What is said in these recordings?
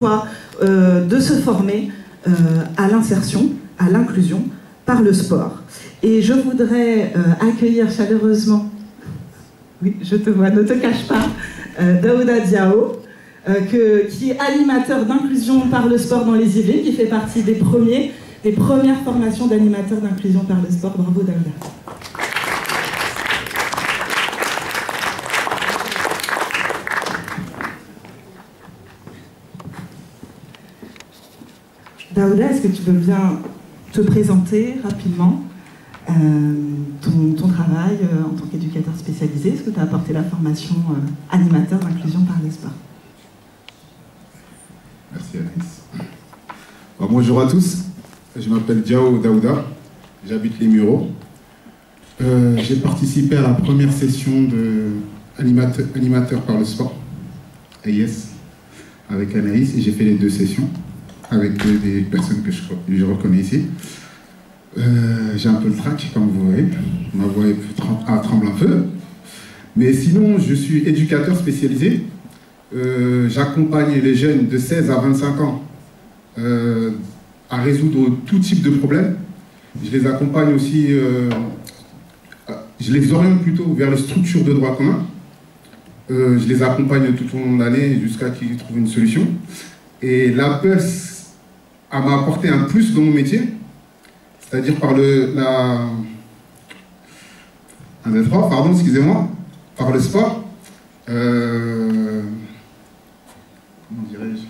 de se former à l'insertion, à l'inclusion par le sport. Et je voudrais accueillir chaleureusement, oui, je te vois, ne te cache pas, Daouda Diao, qui est animateur d'inclusion par le sport dans les Yvelines, qui fait partie des premières formations d'animateurs d'inclusion par le sport. Bravo Daouda. Daouda, est-ce que tu veux bien te présenter rapidement ton travail en tant qu'éducateur spécialisé? Est-ce que tu as apporté la formation animateur d'inclusion par le sport? Merci Anaïs. Bonjour à tous, je m'appelle Diao Daouda, j'habite les Mureaux. J'ai participé à la première session d'animateur par le sport, AIS, avec Anaïs, et j'ai fait les 2 sessions avec des personnes que je reconnais ici. J'ai un peu le trac, comme vous voyez. Ma voix tremble un peu. Mais sinon, je suis éducateur spécialisé. J'accompagne les jeunes de 16 à 25 ans à résoudre tout type de problèmes. Je les accompagne aussi, je les oriente plutôt vers les structures de droit commun. Je les accompagne tout au long de l'année jusqu'à qu'ils trouvent une solution. Et l'APES m'a apporté un plus dans mon métier, c'est-à-dire par par le sport. Comment dirais-je,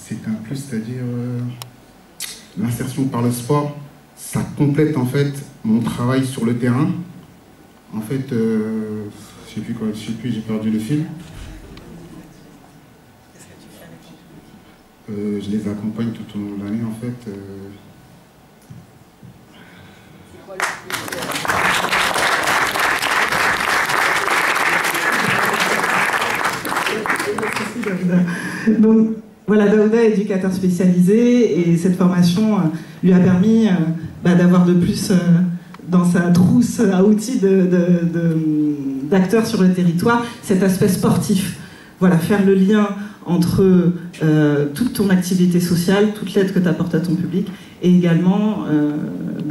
c'est un plus, c'est-à-dire l'insertion par le sport, ça complète en fait mon travail sur le terrain. En fait, je sais plus, j'ai perdu le fil. Je les accompagne tout au long de l'année, en fait. Donc voilà, Daouda est éducateur spécialisé et cette formation lui a permis d'avoir de plus dans sa trousse à outils d'acteurs sur le territoire cet aspect sportif. Voilà, faire le lien entre toute ton activité sociale, toute l'aide que tu apportes à ton public, et également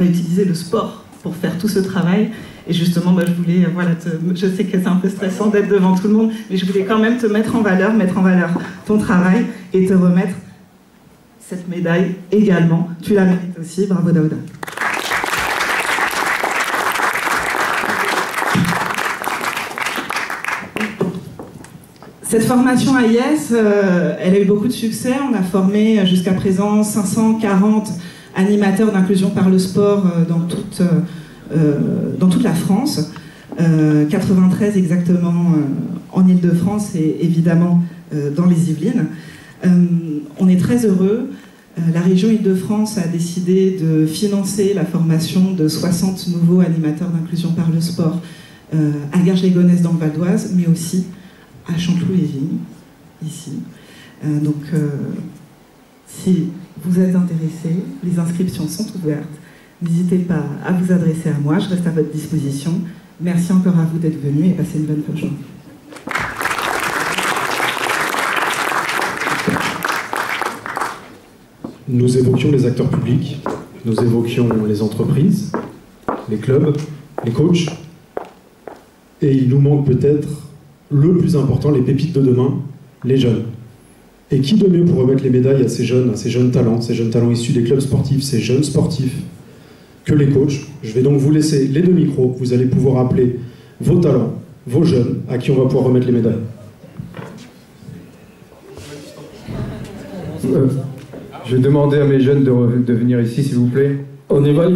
utiliser le sport pour faire tout ce travail. Et justement, je voulais, je sais que c'est un peu stressant d'être devant tout le monde, mais je voulais quand même te mettre en valeur ton travail et te remettre cette médaille également. Tu la mérites aussi, bravo Daouda. Cette formation AIS, elle a eu beaucoup de succès. On a formé jusqu'à présent 540 animateurs d'inclusion par le sport dans toute la France, 93 exactement en Île-de-France et évidemment dans les Yvelines. On est très heureux. La région Île-de-France a décidé de financer la formation de 60 nouveaux animateurs d'inclusion par le sport à Garges-les-Gonesse dans le Val d'Oise, mais aussi à Chanteloup-les-Vignes, ici. Donc, si vous êtes intéressés, les inscriptions sont ouvertes. N'hésitez pas à vous adresser à moi, je reste à votre disposition. Merci encore à vous d'être venus et passez une bonne fin de journée. Nous évoquions les acteurs publics, nous évoquions les entreprises, les clubs, les coachs, et il nous manque peut-être le plus important, les pépites de demain, les jeunes. Et qui de mieux pour remettre les médailles à ces jeunes talents issus des clubs sportifs, ces jeunes sportifs, que les coachs. Je vais donc vous laisser les 2 micros, vous allez pouvoir appeler vos talents, vos jeunes, à qui on va pouvoir remettre les médailles. Je vais demander à mes jeunes de venir ici, s'il vous plaît. On y va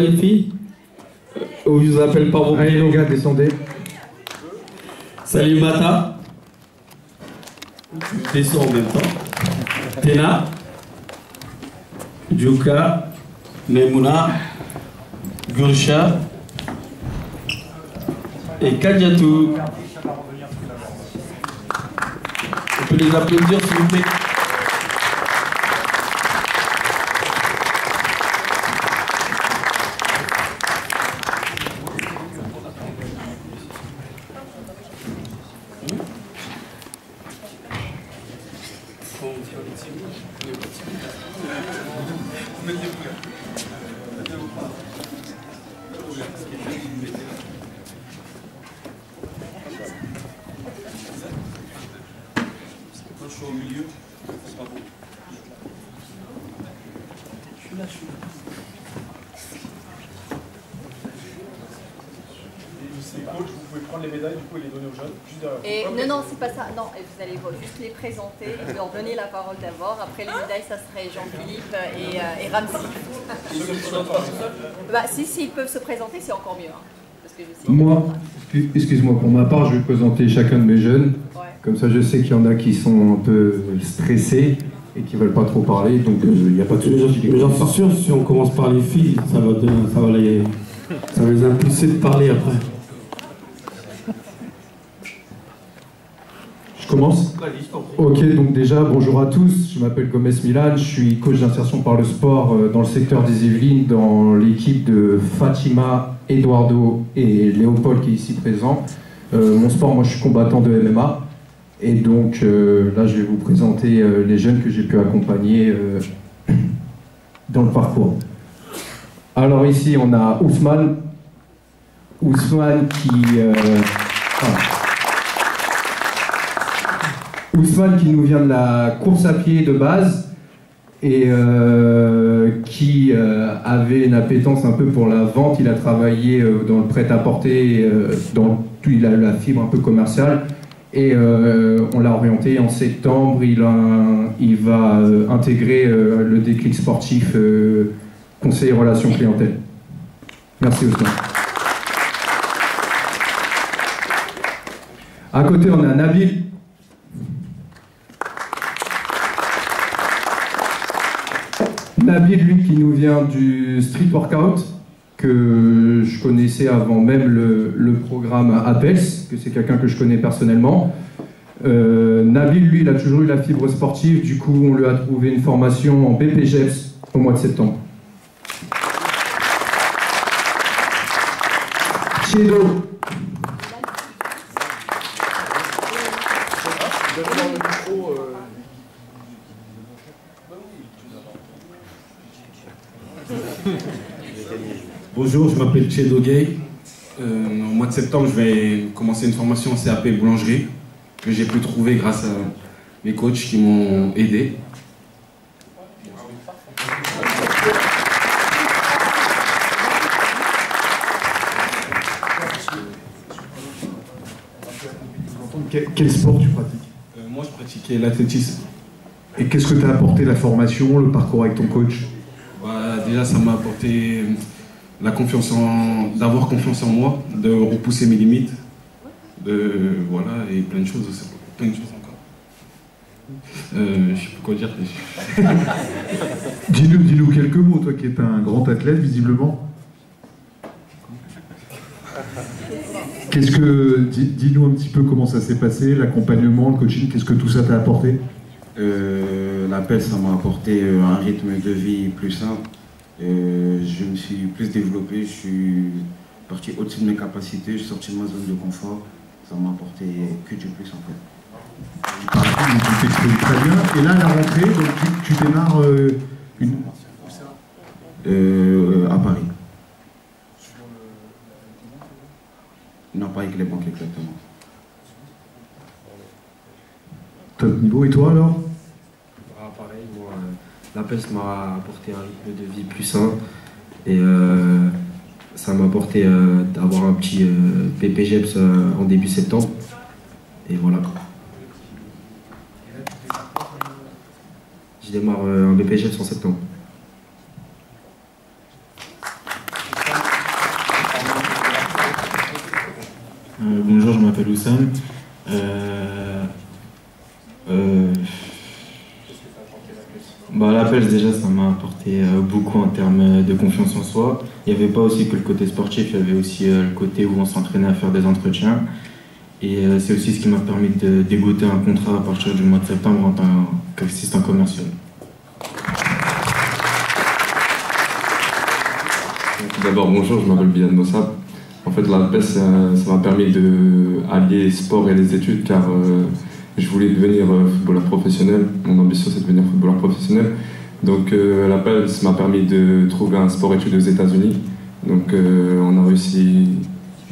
les filles? On vous appelle par vos prénoms. Allez les gars, descendez. Salut Mata. Descends en même temps. Tena. Djouka. Memouna. Gulcha. Et Kadiatou. On peut les applaudir s'il vous plaît. Vous pouvez prendre les médailles du coup et les donner aux jeunes. Non, c'est pas ça. Non, vous allez juste les présenter, leur donner la parole d'abord. Après les médailles, ça serait Jean-Philippe et Ramsey. S'ils peuvent se présenter, c'est encore mieux. Hein, parce que je sais moi, excuse-moi, pour ma part, je vais présenter chacun de mes jeunes. Ouais. Comme ça, je sais qu'il y en a qui sont un peu stressés et qui veulent pas trop parler, donc il n'y a pas de souci. Mais j'en suis sûr, si on commence par les filles, ça va les impulser de parler après. Je commence ? Ok, donc déjà, bonjour à tous, je m'appelle Gomez Milan, je suis coach d'insertion par le sport dans le secteur des Yvelines, dans l'équipe de Fatima, Eduardo et Léopold qui est ici présent. Mon sport, moi je suis combattant de MMA, et donc là je vais vous présenter les jeunes que j'ai pu accompagner dans le parcours. Alors ici on a Ousmane Ousmane qui nous vient de la course à pied de base et qui avait une appétence un peu pour la vente. Il a travaillé dans le prêt-à-porter, il a la fibre un peu commerciale et on l'a orienté en septembre. Il va intégrer le déclic sportif conseiller relations clientèle. Merci Ousmane. À côté on a Nabil. Nabil, lui, qui nous vient du street workout, que je connaissais avant même le programme APELS, que c'est quelqu'un que je connais personnellement. Nabil, lui, il a toujours eu la fibre sportive, du coup, on lui a trouvé une formation en BPGEPS au mois de septembre. Chedo. Bonjour, je m'appelle Chedo Gay. Au mois de septembre, je vais commencer une formation en CAP boulangerie que j'ai pu trouver grâce à mes coachs qui m'ont aidé. Quel sport tu pratiques? Moi, je pratiquais l'athlétisme. Et qu'est-ce que t'a apporté la formation, le parcours avec ton coach? Déjà, ça m'a apporté d'avoir confiance en moi, de repousser mes limites, et plein de choses encore. Je sais pas quoi dire. Dis-nous quelques mots, toi qui es un grand athlète, visiblement. Dis-nous un petit peu comment ça s'est passé, l'accompagnement, le coaching, qu'est-ce que tout ça t'a apporté? L'appel, ça m'a apporté un rythme de vie plus sain. Je me suis plus développé, je suis parti au-dessus de mes capacités, je suis sorti de ma zone de confort. Ça m'a apporté que du plus en fait. Tu t'exprimes très bien. Et là, à la rentrée, donc, tu démarres à Paris. Non, pas avec les banques exactement. Top niveau. Et toi alors? Pareil, moi, l'appel m'a apporté un rythme de vie plus sain et ça m'a apporté d'avoir un petit PPGEPS en début septembre. Et voilà. Je démarre un BPGEPS en septembre. Bonjour, je m'appelle Oussam. L'appel déjà ça m'a apporté beaucoup en termes de confiance en soi. Il n'y avait pas aussi que le côté sportif, il y avait aussi le côté où on s'entraînait à faire des entretiens. Et c'est aussi ce qui m'a permis de dégoter un contrat à partir du mois de septembre en tant qu'assistant commercial. D'abord bonjour, je m'appelle Bian Mossab. En fait l'appel ça m'a permis d'allier sport et les études car je voulais devenir footballeur professionnel. Mon ambition, c'est de devenir footballeur professionnel. Donc la PELS m'a permis de trouver un sport-études aux États-Unis. Donc on a réussi,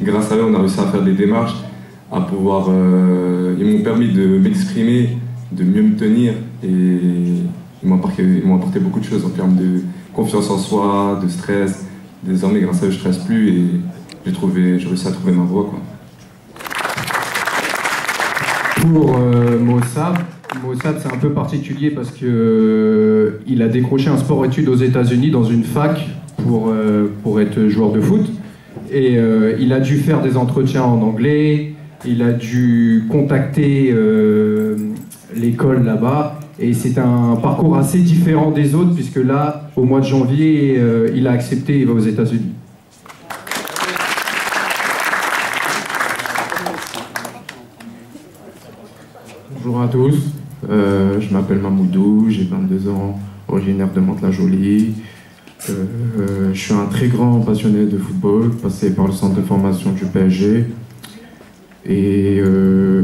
grâce à eux, on a réussi à faire des démarches, à pouvoir. Ils m'ont permis de m'exprimer, de mieux me tenir, et ils m'ont apporté beaucoup de choses en termes de confiance en soi, de stress. Désormais, grâce à eux, je ne stresse plus et j'ai réussi à trouver ma voie, quoi. Pour Mossab, c'est un peu particulier parce que il a décroché un sport-études aux États-Unis dans une fac pour être joueur de foot. Et il a dû faire des entretiens en anglais, il a dû contacter l'école là-bas. Et c'est un parcours assez différent des autres, puisque là, au mois de janvier, il a accepté, il va aux États-Unis. Bonjour à tous, je m'appelle Mamoudou, j'ai 22 ans, originaire de Mantes-la-Jolie. Je suis un très grand passionné de football, passé par le centre de formation du PSG. Et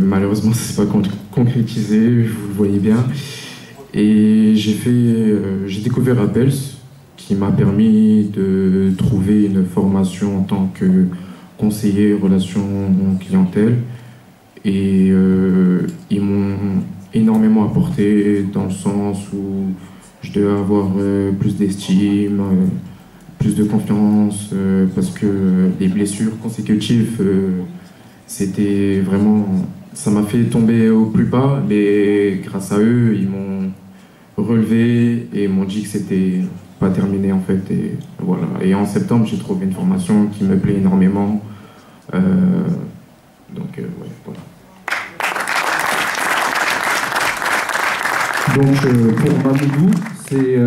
malheureusement, ça ne s'est pas concrétisé, vous le voyez bien. Et j'ai découvert Appels, qui m'a permis de trouver une formation en tant que conseiller relations clientèle. Et ils m'ont énormément apporté dans le sens où je devais avoir plus d'estime, plus de confiance, parce que les blessures consécutives, c'était vraiment... Ça m'a fait tomber au plus bas, mais grâce à eux, ils m'ont relevé et m'ont dit que c'était pas terminé en fait. Et voilà. Et en septembre, j'ai trouvé une formation qui me plaît énormément. Ouais, voilà. Donc pour Mamoudou, c'est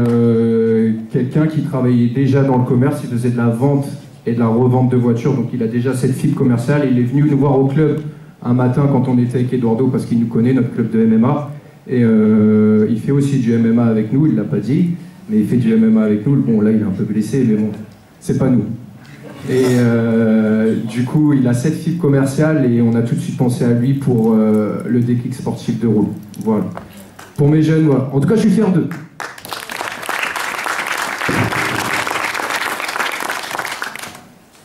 quelqu'un qui travaillait déjà dans le commerce, il faisait de la vente et de la revente de voitures, donc il a déjà cette fibre commerciale. Il est venu nous voir au club un matin quand on était avec Eduardo, parce qu'il nous connaît, notre club de MMA, et il fait aussi du MMA avec nous, il ne l'a pas dit, mais il fait du MMA avec nous. Bon, là il est un peu blessé, mais bon, c'est pas nous. Et du coup, il a cette fibre commerciale et on a tout de suite pensé à lui pour le déclic sportif de Roule. Voilà. Pour mes jeunes, voilà. En tout cas, je suis fier d'eux.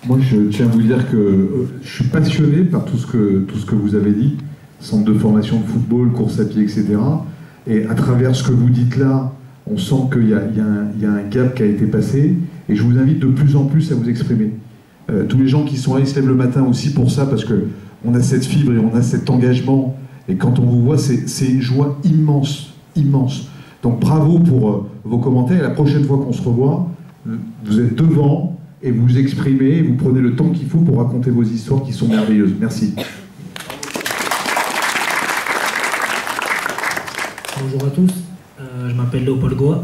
Moi, je tiens à vous dire que je suis passionné par tout ce que vous avez dit, centre de formation de football, course à pied, etc. Et à travers ce que vous dites là, on sent qu'il y a un gap qui a été passé. Et je vous invite de plus en plus à vous exprimer. Tous les gens qui sont là, ils se lèvent le matin aussi pour ça, parce qu'on a cette fibre et on a cet engagement. Et quand on vous voit, c'est une joie immense, immense. Donc bravo pour vos commentaires. Et la prochaine fois qu'on se revoit, vous êtes devant et vous exprimez, et vous prenez le temps qu'il faut pour raconter vos histoires qui sont merveilleuses. Merci. Bonjour à tous, je m'appelle Léopold Goa.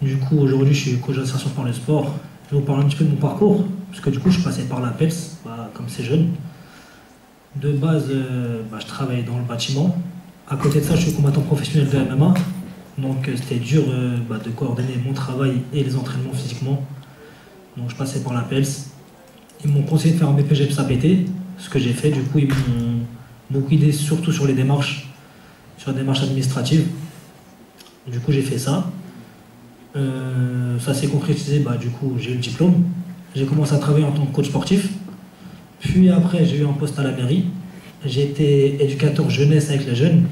Du coup, aujourd'hui, je suis coach d'insertion par le sport. Je vais vous parler un petit peu de mon parcours, parce que du coup, je suis passé par la PELS, comme c'est jeune. De base, je travaillais dans le bâtiment. À côté de ça, je suis combattant professionnel de MMA. Donc, c'était dur de coordonner mon travail et les entraînements physiquement. Donc, je passais par la PELS. Ils m'ont conseillé de faire un BPGEPS APT, ce que j'ai fait. Du coup, ils m'ont beaucoup aidé, surtout sur les démarches administratives. Du coup, j'ai fait ça. Ça s'est concrétisé, du coup, j'ai eu le diplôme. J'ai commencé à travailler en tant que coach sportif. Puis après, j'ai eu un poste à la mairie. J'ai été éducateur jeunesse avec les jeunes.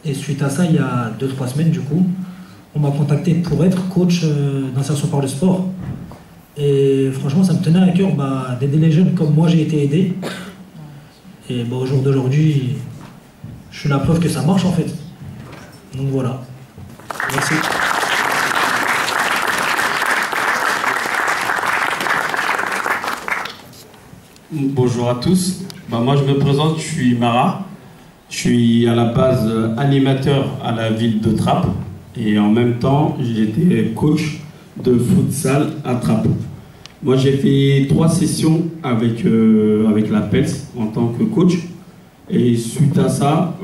Et suite à ça, il y a 2-3 semaines, du coup, on m'a contacté pour être coach d'insertion par le sport. Et franchement, ça me tenait à cœur d'aider les jeunes comme moi j'ai été aidé. Et au jour d'aujourd'hui, je suis la preuve que ça marche en fait. Donc voilà. Merci. Bonjour à tous. Moi je me présente, je suis Mara. Je suis à la base animateur à la ville de Trappes. Et en même temps, j'étais coach de futsal à Trappes. Moi j'ai fait 3 sessions avec la PELS en tant que coach. Et suite à ça,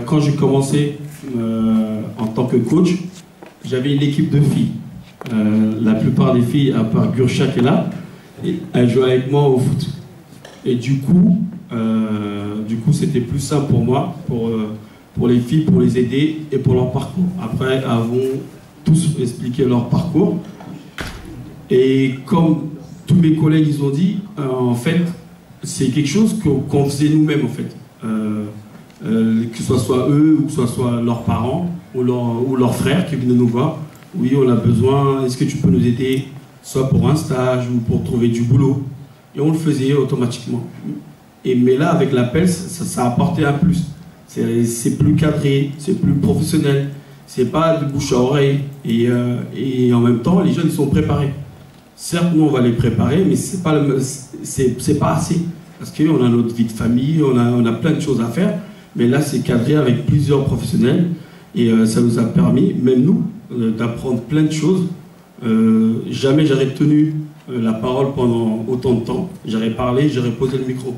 quand j'ai commencé en tant que coach, j'avais une équipe de filles. La plupart des filles, à part Gurcha qui est là, elles jouaient avec moi au foot. Et du coup, Du coup, c'était plus simple pour moi, pour les filles, pour les aider et pour leur parcours. Après, elles vont tous expliquer leur parcours. Et comme tous mes collègues ils ont dit, en fait, c'est quelque chose qu'on faisait nous-mêmes, en fait. Que ce soit eux, ou que ce soit leurs parents, ou leurs frères qui venaient nous voir. Oui, on a besoin, est-ce que tu peux nous aider, soit pour un stage ou pour trouver du boulot. Et on le faisait automatiquement. Mais là, avec la PELS, ça a apporté un plus. C'est plus cadré, c'est plus professionnel. C'est pas de bouche à oreille. Et en même temps, les jeunes sont préparés. Certes, nous, on va les préparer, mais c'est pas assez. Parce qu'on a notre vie de famille, on a plein de choses à faire. Mais là, c'est cadré avec plusieurs professionnels. Et ça nous a permis, même nous, d'apprendre plein de choses. Jamais j'aurais tenu la parole pendant autant de temps. J'aurais parlé, j'aurais posé le micro.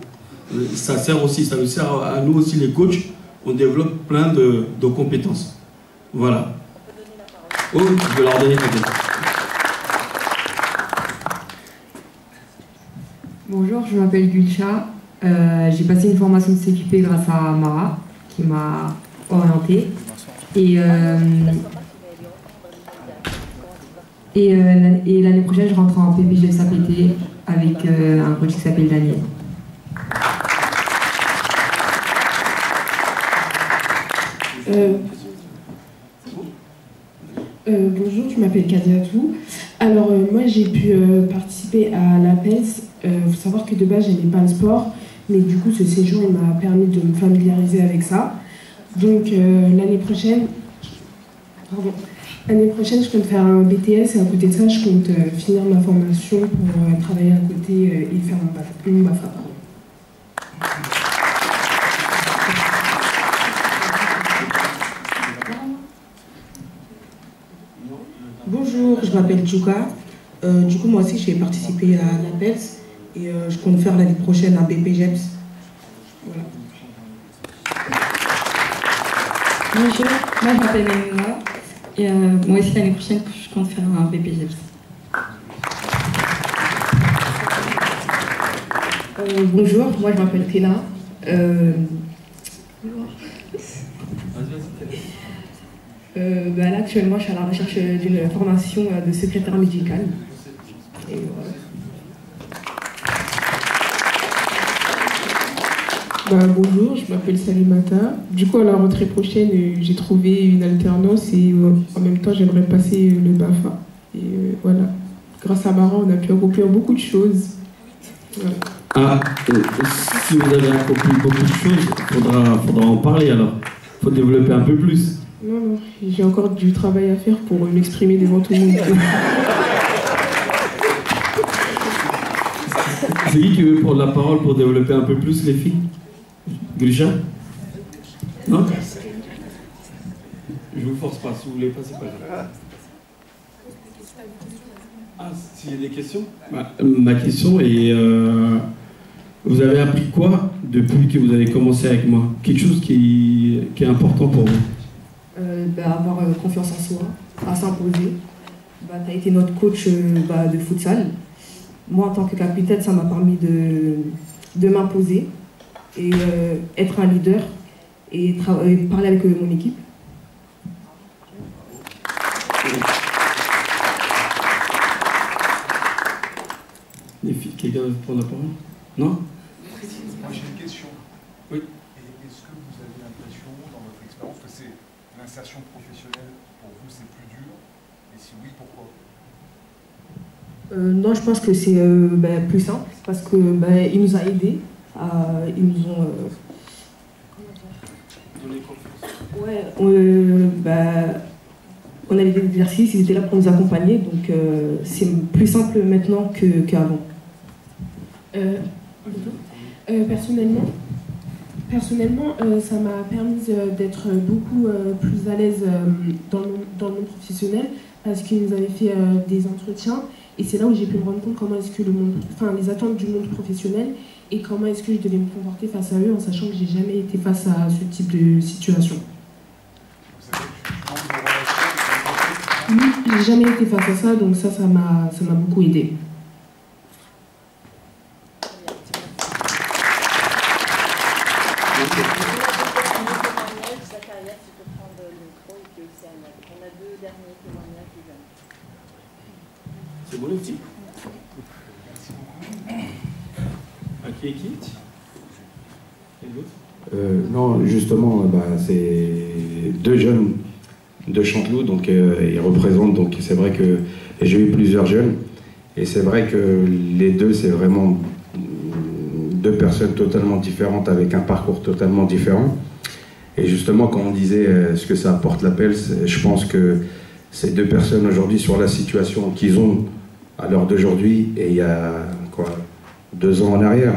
Ça sert aussi, ça nous sert à nous aussi, les coachs. On développe plein de compétences. Voilà. Oh, je vais leur donner peut-être. Bonjour, je m'appelle Gulcha. J'ai passé une formation de CQP grâce à Mara, qui m'a orientée. Et l'année prochaine, je rentre en PPGEPS APT avec un coach qui s'appelle Daniel. Bonjour, je m'appelle Kadiatou. Alors moi j'ai pu participer à la PELS. Faut savoir que de base j'aimais pas le sport, mais du coup ce séjour il m'a permis de me familiariser avec ça. Donc l'année prochaine, je compte faire un BTS et à côté de ça je compte finir ma formation pour travailler à côté et faire une BAFA. Bonjour, je m'appelle Djouka. Du coup, moi aussi, j'ai participé à la PELS et je compte faire l'année prochaine un BPGEPS. Voilà. Bonjour, moi je m'appelle Maïmouna et moi aussi l'année prochaine, je compte faire un BPGEPS. Bonjour, moi je m'appelle Tina. Là, actuellement, je suis à la recherche d'une formation de secrétaire médical. Et voilà. Bonjour, je m'appelle Salimata. Du coup, à la rentrée prochaine, j'ai trouvé une alternance et en même temps, j'aimerais passer le BAFA. Et voilà. Grâce à Mara, on a pu accomplir beaucoup de choses. Voilà. Ah, si vous avez accompli beaucoup de choses, faudra en parler alors. Il faut développer un peu plus. Non, j'ai encore du travail à faire pour m'exprimer devant tout le monde. C'est qui veut prendre la parole pour développer un peu plus, les filles? Grisha? Non? Je vous force pas, si vous voulez pas, c'est pas grave. Ah, s'il y a des questions? Ma question est, vous avez appris quoi depuis que vous avez commencé avec moi? Quelque chose qui est important pour vous? Avoir confiance en soi, à s'imposer. Tu as été notre coach de futsal. Moi, en tant que capitaine, ça m'a permis de m'imposer et être un leader et parler avec mon équipe. Les filles, quelqu'un veut prendre la parole? Non? Moi j'ai une question. Oui. Est-ce que vous avez l'impression, dans votre expérience, que c'est l'insertion professionnelle, pour vous, c'est plus dur? Et si oui, pourquoi? Non, je pense que c'est plus simple, parce que il nous a aidés. Ils nous ont... donné confiance. Ouais, on avait des exercices, ils étaient là pour nous accompagner, donc c'est plus simple maintenant qu'avant. Personnellement, ça m'a permis d'être beaucoup plus à l'aise dans le monde professionnel parce qu'ils nous avaient fait des entretiens et c'est là où j'ai pu me rendre compte comment est-ce que les attentes du monde professionnel et comment est-ce que je devais me comporter face à eux en sachant que j'ai jamais été face à ce type de situation. Oui, j'ai jamais été face à ça, donc ça m'a beaucoup aidé. Zacharia, si tu peux prendre le micro, et puis aussi Ahmed. On a 2 derniers témoignages qui viennent. C'est bon les petits? Qui est qui? Non, justement, c'est 2 jeunes de Chanteloup, donc ils représentent, donc c'est vrai que j'ai eu plusieurs jeunes, et c'est vrai que les deux, c'est vraiment 2 personnes totalement différentes, avec un parcours totalement différent. Et justement, quand on disait ce que ça apporte l'appel, je pense que ces 2 personnes aujourd'hui, sur la situation qu'ils ont à l'heure d'aujourd'hui, et il y a 2 ans en arrière,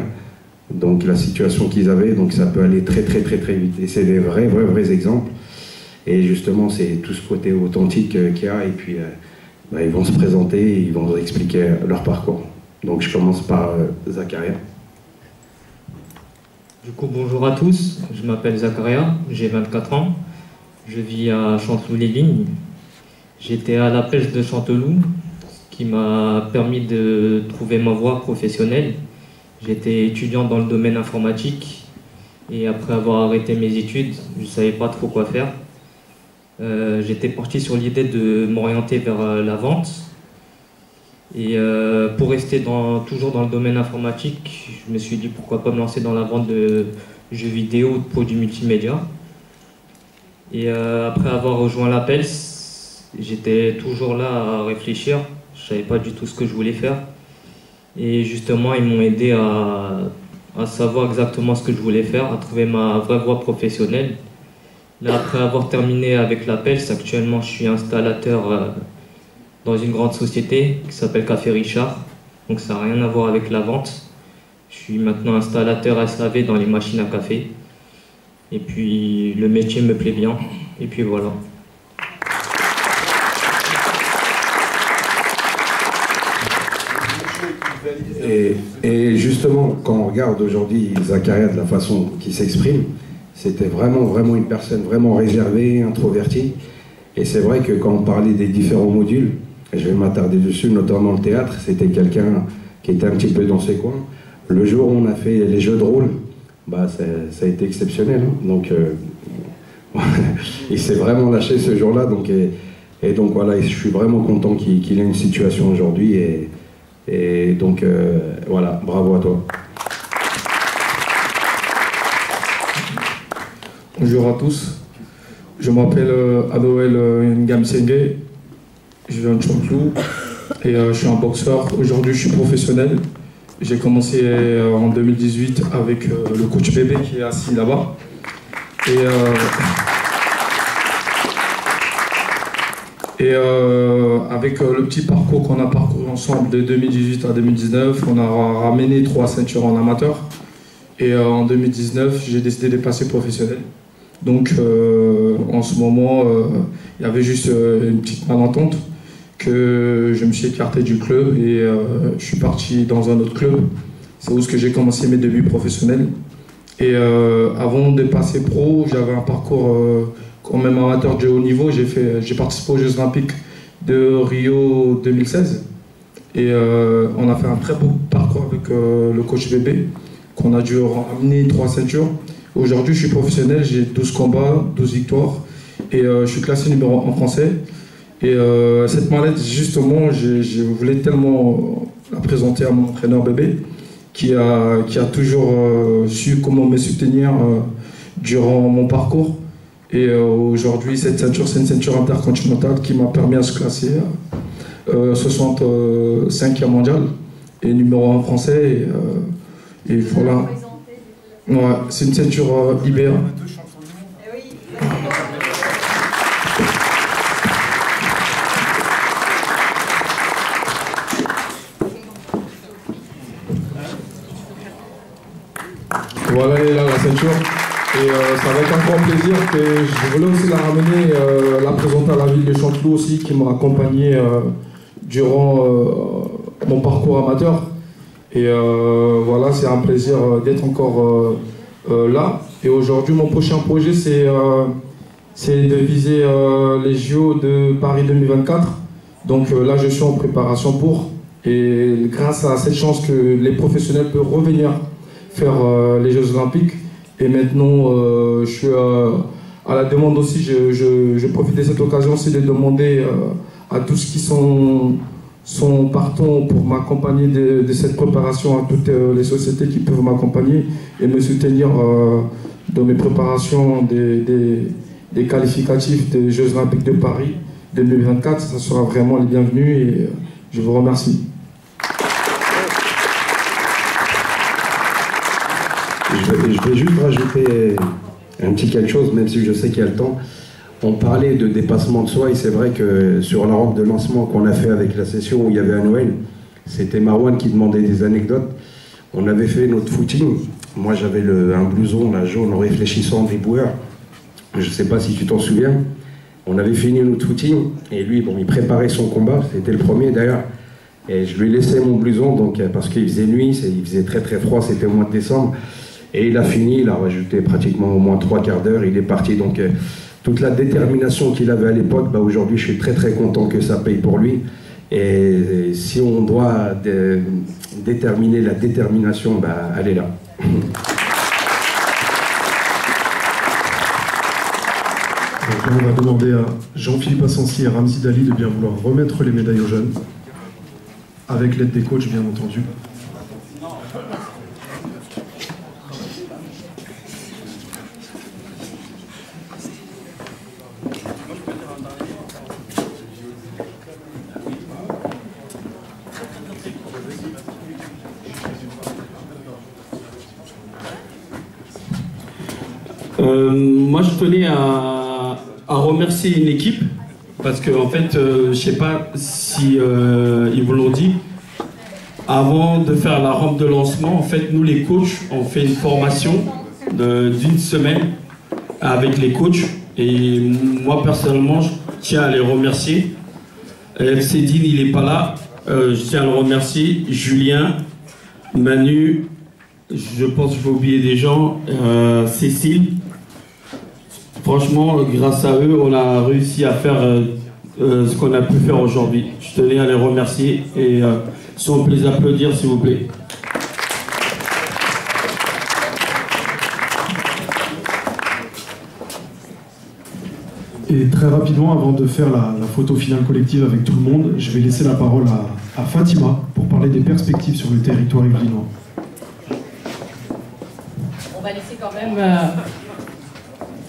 donc la situation qu'ils avaient, donc ça peut aller très vite. Et c'est des vrais exemples. Et justement, c'est tout ce côté authentique qu'il y a. Et puis, ils vont se présenter, ils vont expliquer leur parcours. Donc je commence par Zacharia. Du coup, bonjour à tous. Je m'appelle Zacharia, j'ai 24 ans. Je vis à Chanteloup-les-Vignes. J'étais à la pêche de Chanteloup, ce qui m'a permis de trouver ma voie professionnelle. J'étais étudiant dans le domaine informatique et après avoir arrêté mes études, je ne savais pas trop quoi faire. J'étais parti sur l'idée de m'orienter vers la vente. Et pour rester toujours dans le domaine informatique, je me suis dit pourquoi pas me lancer dans la vente de jeux vidéo ou de produits multimédia. Et après avoir rejoint l'APELS, j'étais toujours là à réfléchir. Je ne savais pas du tout ce que je voulais faire. Et justement, ils m'ont aidé à savoir exactement ce que je voulais faire, à trouver ma vraie voie professionnelle. Là, après avoir terminé avec l'APELS, actuellement, je suis installateur dans une grande société qui s'appelle Café Richard. Donc ça n'a rien à voir avec la vente. Je suis maintenant installateur SAV dans les machines à café. Et puis, le métier me plaît bien. Et puis voilà. Et justement, quand on regarde aujourd'hui Zacharia de la façon qu'il s'exprime, c'était vraiment une personne vraiment réservée, introvertie. Et c'est vrai que quand on parlait des différents modules, et je vais m'attarder dessus, notamment le théâtre, c'était quelqu'un qui était un petit peu dans ses coins. Le jour où on a fait les jeux de rôle, ça a été exceptionnel. Hein. Donc, il s'est vraiment lâché ce jour-là. Donc, et donc voilà, je suis vraiment content qu'il ait une situation aujourd'hui. Et donc, voilà, bravo à toi. Bonjour à tous, je m'appelle Adoel Ngamsenge, je viens de Chanteloup et je suis un boxeur. Aujourd'hui, je suis professionnel. J'ai commencé en 2018 avec le coach Bébé qui est assis là-bas. Et avec le petit parcours qu'on a parcouru ensemble de 2018 à 2019, on a ramené 3 ceintures en amateur. Et en 2019, j'ai décidé de passer professionnel. Donc en ce moment, il y avait juste une petite malentente que je me suis écarté du club et je suis parti dans un autre club. C'est où j'ai commencé mes débuts professionnels. Et avant de passer pro, j'avais un parcours quand même amateur de haut niveau. J'ai participé aux Jeux Olympiques de Rio 2016. Et on a fait un très beau parcours avec le coach Bébé, qu'on a dû ramener 3 ceintures. Aujourd'hui, je suis professionnel, j'ai 12 combats, 12 victoires et je suis classé numéro 1 français. Et cette mallette, justement, je voulais tellement la présenter à mon entraîneur Bébé qui a toujours su comment me soutenir durant mon parcours. Et aujourd'hui, cette ceinture, c'est une ceinture intercontinentale qui m'a permis de se classer 65e mondial et numéro 1 français. Et voilà. Ouais, c'est une ceinture IBA. Voilà, elle est là, la ceinture. Et ça va être un grand plaisir que je voulais aussi la ramener, la présenter à la ville de Chanteloup aussi, qui m'a accompagné durant mon parcours amateur. Et voilà, c'est un plaisir d'être encore là. Et aujourd'hui, mon prochain projet, c'est de viser les JO de Paris 2024. Donc là, je suis en préparation pour. Et grâce à cette chance que les professionnels peuvent revenir faire les Jeux Olympiques. Et maintenant, je suis à la demande aussi, je profite de cette occasion aussi de demander à tous qui sont partants pour m'accompagner de cette préparation, à toutes les sociétés qui peuvent m'accompagner et me soutenir dans mes préparations des qualificatifs des Jeux Olympiques de Paris 2024. Ça sera vraiment les bienvenus et je vous remercie. Je vais juste rajouter un petit quelque chose, même si je sais qu'il y a le temps. On parlait de dépassement de soi et c'est vrai que sur la rampe de lancement qu'on a fait avec la session où il y avait à Noël, c'était Marwan qui demandait des anecdotes. On avait fait notre footing. Moi j'avais un blouson là, jaune réfléchissant des boueurs. Je ne sais pas si tu t'en souviens. On avait fini notre footing et lui, bon, il préparait son combat. C'était le premier d'ailleurs. Et je lui laissais mon blouson donc, parce qu'il faisait nuit, il faisait très très froid, c'était au mois de décembre. Et il a fini, il a rajouté pratiquement au moins 3 quarts d'heure, il est parti. Donc toute la détermination qu'il avait à l'époque, bah, aujourd'hui je suis très très content que ça paye pour lui. Et si on doit déterminer la détermination, bah, elle est là. Donc là, on va demander à Jean-Philippe Assensi et Ramzi Dali de bien vouloir remettre les médailles aux jeunes, avec l'aide des coachs bien entendu. Moi je tenais à remercier une équipe parce que en fait je sais pas si ils vous l'ont dit, avant de faire la rampe de lancement, en fait nous les coachs on fait une formation d'une semaine avec les coachs et moi personnellement je tiens à les remercier. FC Dean il n'est pas là, je tiens à le remercier, Julien, Manu, je pense que je vais oublier des gens, Cécile. Franchement, grâce à eux, on a réussi à faire ce qu'on a pu faire aujourd'hui. Je tenais à les remercier et si on peut les applaudir, s'il vous plaît. Et très rapidement, avant de faire la photo finale collective avec tout le monde, je vais laisser la parole à Fatima pour parler des perspectives sur le territoire yvelinois. On va laisser quand même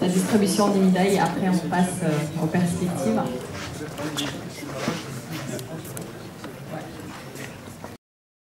la distribution des médailles et après on passe aux perspectives.